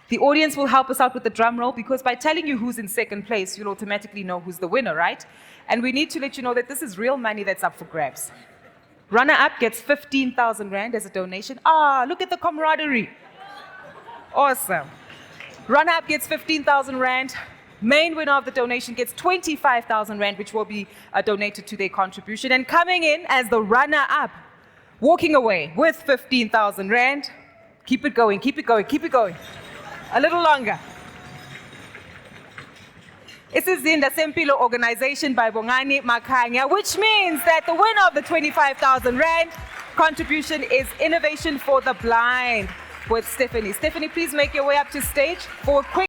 The audience will help us out with the drum roll, because by telling you who's in second place, you'll automatically know who's the winner, right? And we need to let you know that this is real money that's up for grabs. Runner-up gets 15,000 Rand as a donation. Look at the camaraderie. Awesome. Runner-up gets 15,000 Rand. Main winner of the donation gets 25,000 Rand, which will be donated to their contribution. And coming in as the runner-up, walking away with 15,000 Rand. Keep it going. A little longer. It's a Zinda Sempilo organization by Bongani Makanya, which means that the winner of the 25,000 Rand contribution is Innovation for the Blind with Stephanie. Stephanie, please make your way up to stage for a quick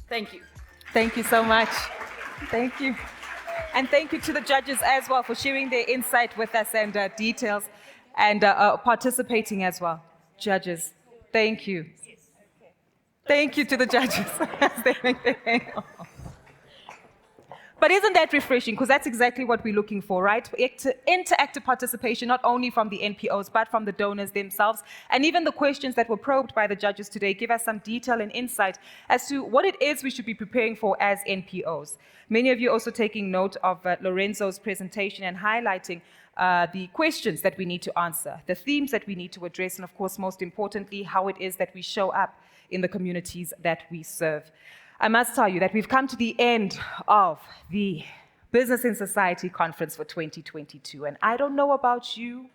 Thank you. Thank you so much. Thank you. And thank you to the judges as well for sharing their insight with us and details and participating as well. Judges, thank you. Thank you to the judges. But isn't that refreshing? Because that's exactly what we're looking for, right? Interactive participation, not only from the NPOs, but from the donors themselves. And even the questions that were probed by the judges today give us some detail and insight as to what it is we should be preparing for as NPOs. Many of you also taking note of Lorenzo's presentation and highlighting the questions that we need to answer, the themes that we need to address, and of course, most importantly, how it is that we show up in the communities that we serve. I must tell you that we've come to the end of the Business in Society Conference for 2022. And I don't know about you,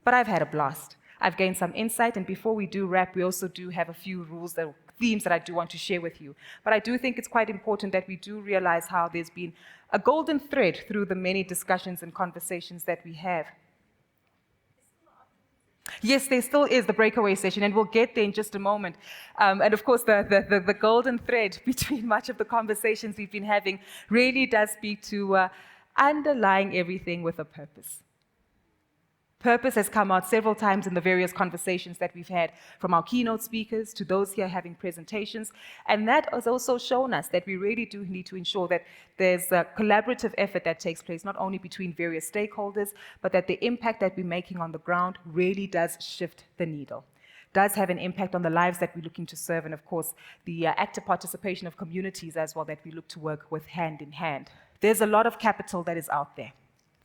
but I've had a blast. I've gained some insight, and before we do wrap, we also do have a few rules, themes that I do want to share with you. But I do think it's quite important that we do realize how there's been a golden thread through the many discussions and conversations that we have. Yes, there still is the breakaway session, and we'll get there in just a moment. And of course, the golden thread between much of the conversations we've been having really does speak to underlying everything with a purpose. Purpose has come out several times in the various conversations that we've had, from our keynote speakers to those here having presentations. And that has also shown us that we really do need to ensure that there's a collaborative effort that takes place, not only between various stakeholders, but that the impact that we're making on the ground really does shift the needle, does have an impact on the lives that we're looking to serve, and of course, the active participation of communities as well that we look to work with hand in hand. There's a lot of capital that is out there.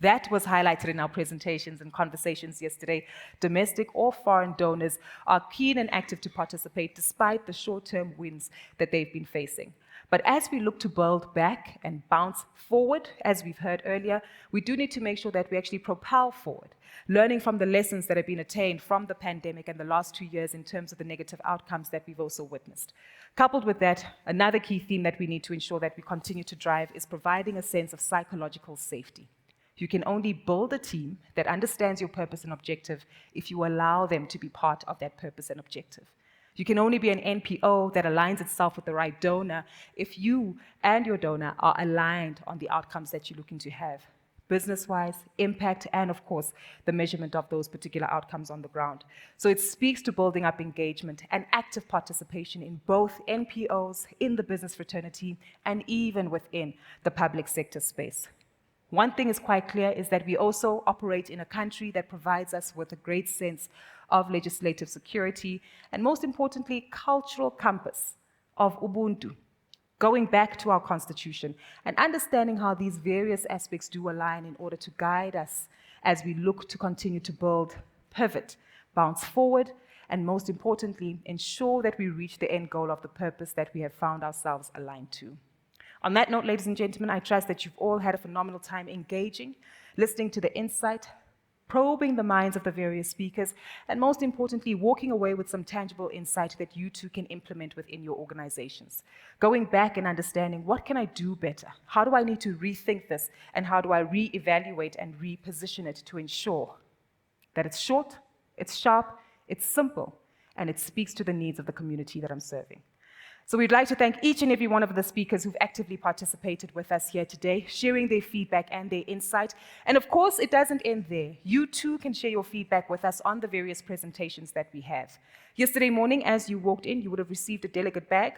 That was highlighted in our presentations and conversations yesterday. Domestic or foreign donors are keen and active to participate despite the short-term wins that they've been facing. But as we look to build back and bounce forward, as we've heard earlier, we do need to make sure that we actually propel forward, learning from the lessons that have been attained from the pandemic and the last 2 years in terms of the negative outcomes that we've also witnessed. Coupled with that, another key theme that we need to ensure that we continue to drive is providing a sense of psychological safety. You can only build a team that understands your purpose and objective if you allow them to be part of that purpose and objective. You can only be an NPO that aligns itself with the right donor if you and your donor are aligned on the outcomes that you're looking to have, business-wise, impact, and of course, the measurement of those particular outcomes on the ground. So it speaks to building up engagement and active participation in both NPOs, in the business fraternity, and even within the public sector space. One thing is quite clear is that we also operate in a country that provides us with a great sense of legislative security and, most importantly, cultural compass of Ubuntu, going back to our constitution and understanding how these various aspects do align in order to guide us as we look to continue to build, pivot, bounce forward, and most importantly, ensure that we reach the end goal of the purpose that we have found ourselves aligned to. On that note, ladies and gentlemen, I trust that you've all had a phenomenal time engaging, listening to the insight, probing the minds of the various speakers, and most importantly, walking away with some tangible insight that you too can implement within your organizations. Going back and understanding, what can I do better? How do I need to rethink this? And how do I reevaluate and reposition it to ensure that it's short, it's sharp, it's simple, and it speaks to the needs of the community that I'm serving? So we'd like to thank each and every one of the speakers who've actively participated with us here today, sharing their feedback and their insight. And of course, it doesn't end there. You too can share your feedback with us on the various presentations that we have. Yesterday morning, as you walked in, you would have received a delegate bag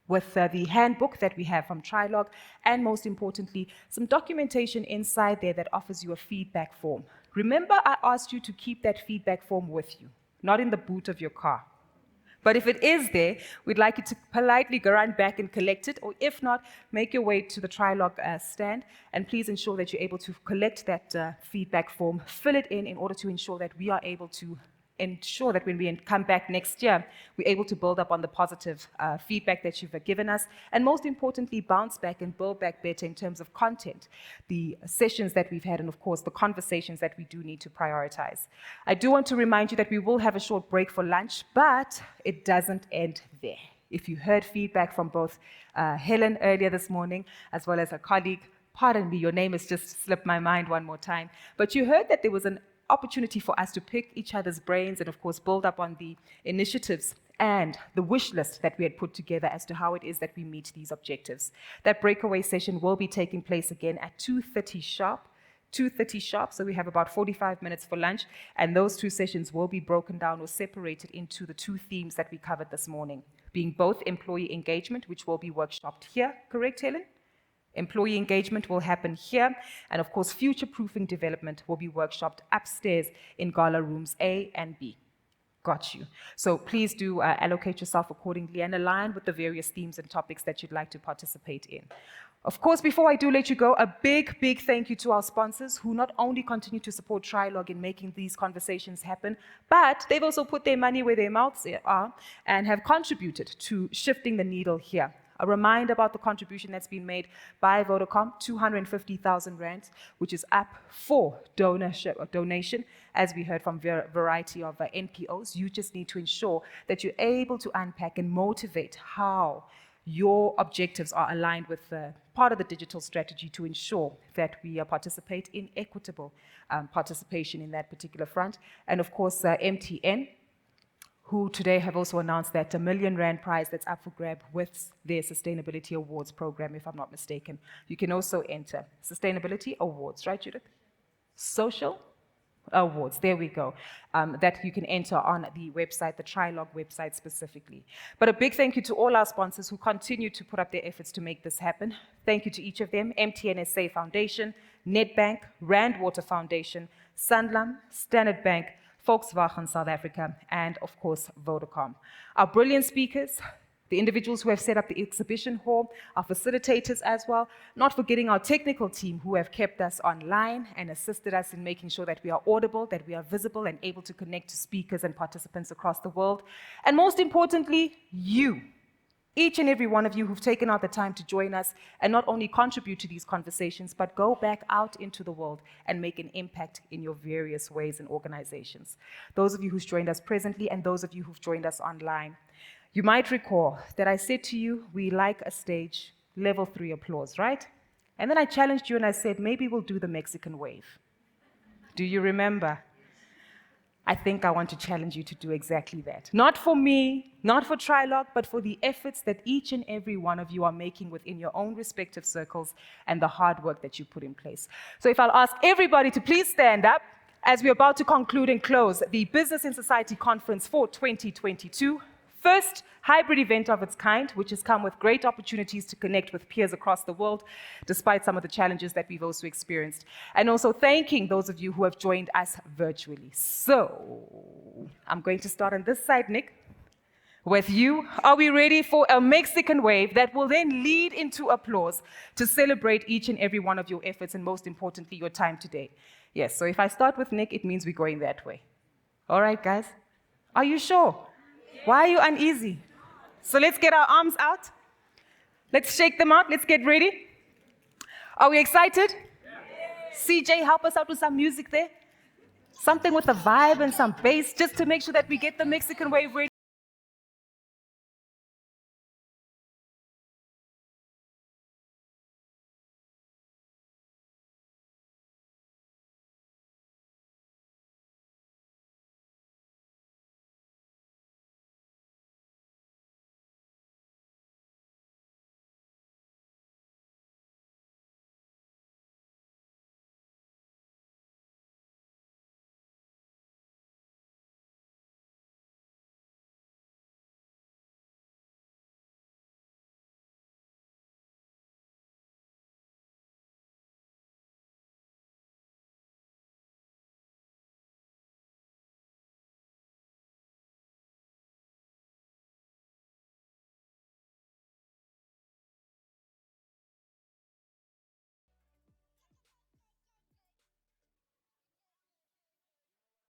with the handbook that we have from Trialogue, and most importantly, some documentation inside there that offers you a feedback form. Remember, I asked you to keep that feedback form with you, not in the boot of your car. But if it is there, we'd like you to politely go run back and collect it, or if not, make your way to the Trialogue stand, and please ensure that you're able to collect that feedback form, fill it in order to ensure that we are able to ensure that when we come back next year, we're able to build up on the positive feedback that you've given us, and most importantly, bounce back and build back better in terms of content, the sessions that we've had, and of course, the conversations that we do need to prioritize. I do want to remind you that we will have a short break for lunch, but it doesn't end there. If you heard feedback from both Helen earlier this morning, as well as her colleague, pardon me, your name has just slipped my mind one more time, but you heard that there was an opportunity for us to pick each other's brains and, of course, build up on the initiatives and the wish list that we had put together as to how it is that we meet these objectives. That breakaway session will be taking place again at 2:30 sharp. 2:30 sharp, so we have about 45 minutes for lunch, and those two sessions will be broken down or separated into the two themes that we covered this morning, being both employee engagement, which will be workshopped here, correct, Helen? Employee engagement will happen here, and of course, future-proofing development will be workshopped upstairs in gala rooms A and B. Got you. So please do allocate yourself accordingly and align with the various themes and topics that you'd like to participate in. Of course, before I do let you go, a big, big thank you to our sponsors who not only continue to support Trialogue in making these conversations happen, but they've also put their money where their mouths are and have contributed to shifting the needle here. A reminder about the contribution that's been made by Vodacom, 250,000 rands, which is up for donation, as we heard from a variety of NPOs. You just need to ensure that you're able to unpack and motivate how your objectives are aligned with part of the digital strategy to ensure that we participate in equitable participation in that particular front. And of course, MTN, who today have also announced that R1 million prize that's up for grab with their Sustainability Awards program, if I'm not mistaken. You can also enter Sustainability Awards, right, Judith? Social Awards, there we go, that you can enter on the website, the Trialogue website specifically. But a big thank you to all our sponsors who continue to put up their efforts to make this happen. Thank you to each of them, MTN SA Foundation, Nedbank, Rand Water Foundation, Sanlam, Standard Bank, Volkswagen South Africa, and of course, Vodacom. Our brilliant speakers, the individuals who have set up the exhibition hall, our facilitators as well, not forgetting our technical team who have kept us online and assisted us in making sure that we are audible, that we are visible and able to connect to speakers and participants across the world. And most importantly, you, each and every one of you who've taken out the time to join us and not only contribute to these conversations, but go back out into the world and make an impact in your various ways and organizations. Those of you who've joined us presently and those of you who've joined us online, you might recall that I said to you, we like a stage, level 3 applause, right? And then I challenged you and I said, maybe we'll do the Mexican wave. Do you remember? I think I want to challenge you to do exactly that. Not for me, not for Trialogue, but for the efforts that each and every one of you are making within your own respective circles and the hard work that you put in place. So if I'll ask everybody to please stand up as we're about to conclude and close the Business in Society Conference for 2022. First hybrid event of its kind, which has come with great opportunities to connect with peers across the world, despite some of the challenges that we've also experienced. And also thanking those of you who have joined us virtually. So, I'm going to start on this side, Nick, with you. Are we ready for a Mexican wave that will then lead into applause to celebrate each and every one of your efforts and most importantly, your time today? Yes, so if I start with Nick, it means we're going that way. All right, guys? Are you sure? Why are you uneasy? So let's get our arms out. Let's shake them out. Let's get ready. Are we excited? Yes. CJ, help us out with some music there. Something with a vibe and some bass, just to make sure that we get the Mexican wave ready.